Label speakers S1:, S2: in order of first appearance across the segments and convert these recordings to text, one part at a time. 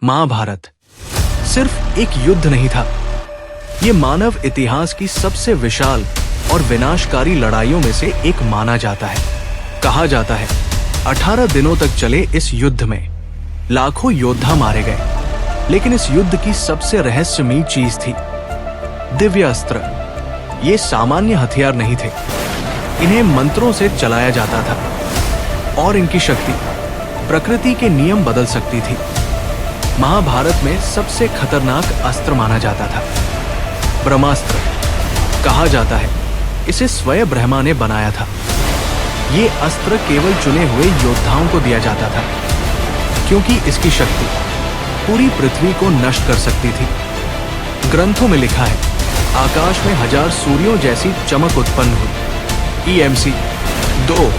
S1: महाभारत सिर्फ एक युद्ध नहीं था, ये मानव इतिहास की सबसे विशाल और विनाशकारी लड़ाइयों में से एक माना जाता है। कहा जाता है 18 दिनों तक चले इस युद्ध में लाखों योद्धा मारे गए, लेकिन इस युद्ध की सबसे रहस्यमयी चीज थी दिव्य अस्त्र। ये सामान्य हथियार नहीं थे, इन्हें मंत्रों से चलाया जाता था और इनकी शक्ति प्रकृति के नियम बदल सकती थी। महाभारत में सबसे खतरनाक अस्त्र माना जाता था ब्रह्मास्त्र। कहा जाता है इसे स्वयं ब्रह्मा ने बनाया था। ये अस्त्र केवल चुने हुए योद्धाओं को दिया जाता था, क्योंकि इसकी शक्ति पूरी पृथ्वी को नष्ट कर सकती थी। ग्रंथों में लिखा है आकाश में 1000 सूर्यों जैसी चमक उत्पन्न हुई। EMC 2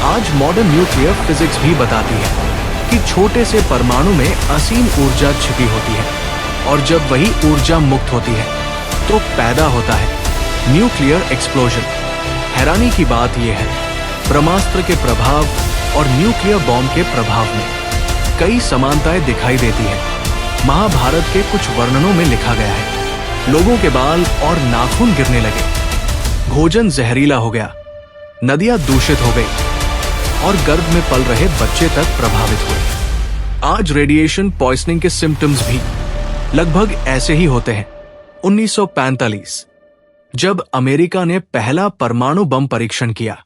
S1: आज मॉडर्न न्यूक्लियर फिजिक्स भी बताती है कि छोटे से परमाणु में असीम ऊर्जा छिपी होती है, और जब वही ऊर्जा मुक्त होती है तो पैदा होता है न्यूक्लियर एक्सप्लोजन। हैरानी की बात यह है ब्रह्मास्त्र के प्रभाव और न्यूक्लियर बॉम्ब के प्रभाव में कई समानताएं दिखाई देती है। महाभारत के कुछ वर्णनों में लिखा गया है लोगों के बाल और नाखून गिरने लगे, भोजन जहरीला हो गया, नदियां दूषित हो गई और गर्भ में पल रहे बच्चे तक प्रभावित हुए। आज रेडिएशन पॉइजनिंग के सिम्टम्स भी लगभग ऐसे ही होते हैं। 1945 जब अमेरिका ने पहला परमाणु बम परीक्षण किया,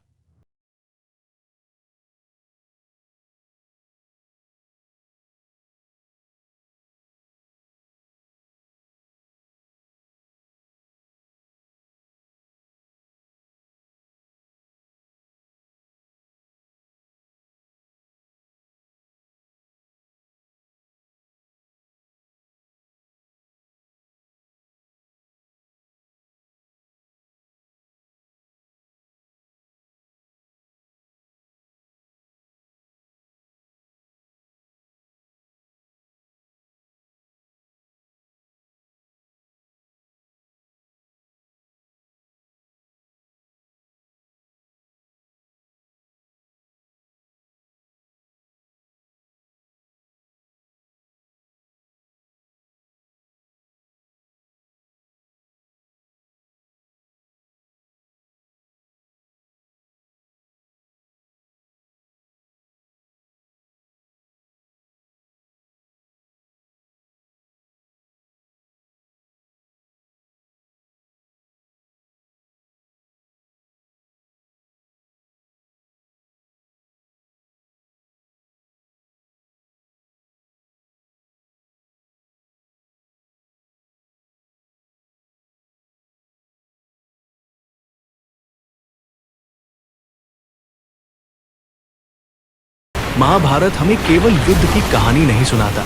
S1: महाभारत हमें केवल युद्ध की कहानी नहीं सुनाता,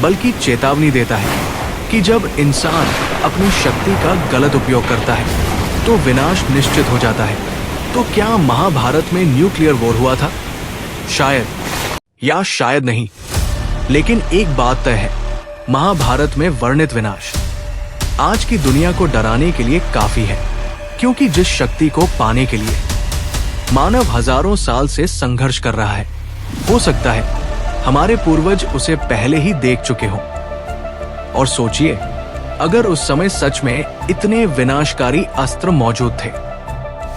S1: बल्कि चेतावनी देता है कि जब इंसान अपनी शक्ति का गलत उपयोग करता है तो विनाश निश्चित हो जाता है। तो क्या महाभारत में न्यूक्लियर वॉर हुआ था? शायद या शायद नहीं, लेकिन एक बात तय है, महाभारत में वर्णित विनाश आज की दुनिया को डराने के लिए काफी है, क्योंकि जिस शक्ति को पाने के लिए मानव हजारों साल से संघर्ष कर रहा है, हो सकता है हमारे पूर्वज उसे पहले ही देख चुके हों। और सोचिए, अगर उस समय सच में इतने विनाशकारी अस्त्र मौजूद थे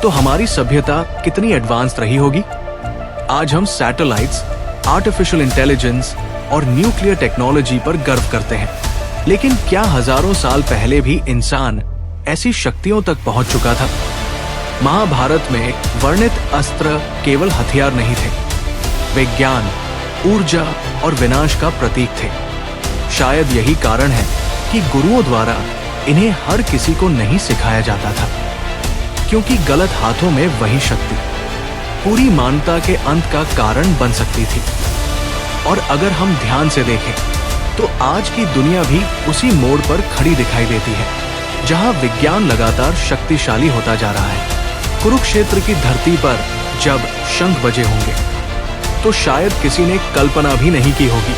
S1: तो हमारी सभ्यता कितनी एडवांस रही होगी। आज हम सैटेलाइट्स, आर्टिफिशियल इंटेलिजेंस और न्यूक्लियर टेक्नोलॉजी पर गर्व करते हैं, लेकिन क्या हजारों साल पहले भी इंसान ऐसी शक्तियों तक पहुंच चुका था? महाभारत में वर्णित अस्त्र केवल हथियार नहीं थे, वे ज्ञान, ऊर्जा और विनाश का प्रतीक थे। शायद यही कारण है कि गुरुओं द्वारा इन्हें हर किसी को नहीं सिखाया जाता था, क्योंकि गलत हाथों में वही शक्ति पूरी मानवता के अंत का कारण बन सकती थी। और अगर हम ध्यान से देखें तो आज की दुनिया भी उसी मोड़ पर खड़ी दिखाई देती है, जहां विज्ञान लगातार शक्तिशाली होता जा रहा है। कुरुक्षेत्र की धरती पर जब शंख बजे होंगे तो शायद किसी ने कल्पना भी नहीं की होगी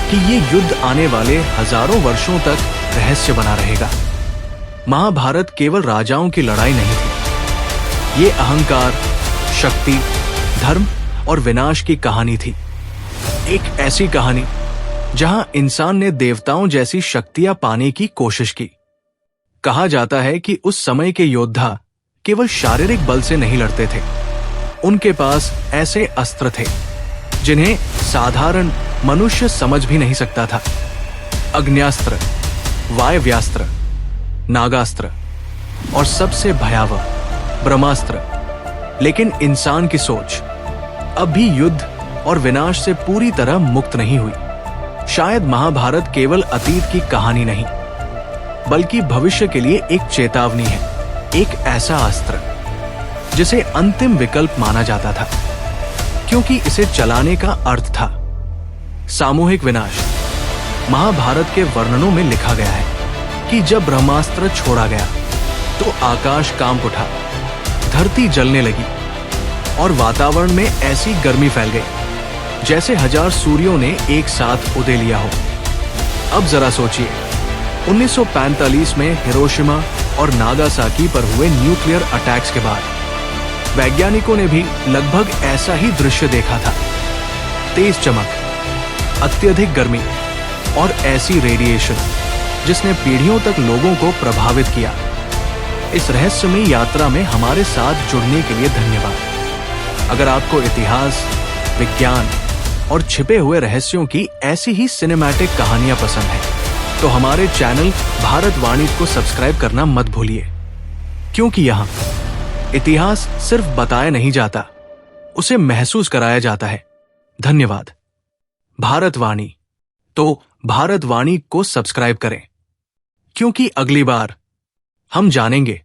S1: कि ये युद्ध आने वाले हजारों वर्षों तक रहस्य बना रहेगा। महाभारत केवल राजाओं की लड़ाई नहीं थी, ये अहंकार, शक्ति, धर्म और विनाश की कहानी थी। एक ऐसी कहानी जहां इंसान ने देवताओं जैसी शक्तियां पाने की कोशिश की। कहा जाता है कि उस समय के योद्धा केवल शारीरिक बल से नहीं लड़ते थे, उनके पास ऐसे अस्त्र थे जिन्हें साधारण मनुष्य समझ भी नहीं सकता था। अग्न्यास्त्र, वायव्यास्त्र, नागास्त्र और सबसे भयावह ब्रह्मास्त्र। लेकिन इंसान की सोच अब भी युद्ध और विनाश से पूरी तरह मुक्त नहीं हुई। शायद महाभारत केवल अतीत की कहानी नहीं, बल्कि भविष्य के लिए एक चेतावनी है, एक ऐसा अस्त्र जिसे अंतिम विकल्प माना जाता था, क्योंकि इसे चलाने का अर्थ था सामूहिक विनाश। महाभारत के वर्णनों में लिखा गया है कि जब ब्रह्मास्त्र छोड़ा गया तो आकाश कांप उठा, धरती जलने लगी और वातावरण में ऐसी गर्मी फैल गई जैसे 1000 सूर्यों ने एक साथ उदय लिया हो। अब जरा सोचिए, 1945 में हिरोशिमा और नागासाकी पर हुए न्यूक्लियर अटैक्स के बाद वैज्ञानिकों ने भी लगभग ऐसा ही दृश्य देखा था। तेज चमक, अत्यधिक गर्मी और ऐसी रेडिएशन जिसने पीढ़ियों तक लोगों को प्रभावित किया। इस रहस्यमय यात्रा में हमारे साथ जुड़ने के लिए धन्यवाद। अगर आपको इतिहास, विज्ञान और छिपे हुए रहस्यों की ऐसी ही सिनेमैटिक कहानियां पसंद हैं, तो हमारे चैनल भारतवाणी को सब्सक्राइब करना मत भूलिए, क्योंकि यहाँ इतिहास सिर्फ बताया नहीं जाता, उसे महसूस कराया जाता है। धन्यवाद। भारतवाणी, तो भारतवाणी को सब्सक्राइब करें, क्योंकि अगली बार हम जानेंगे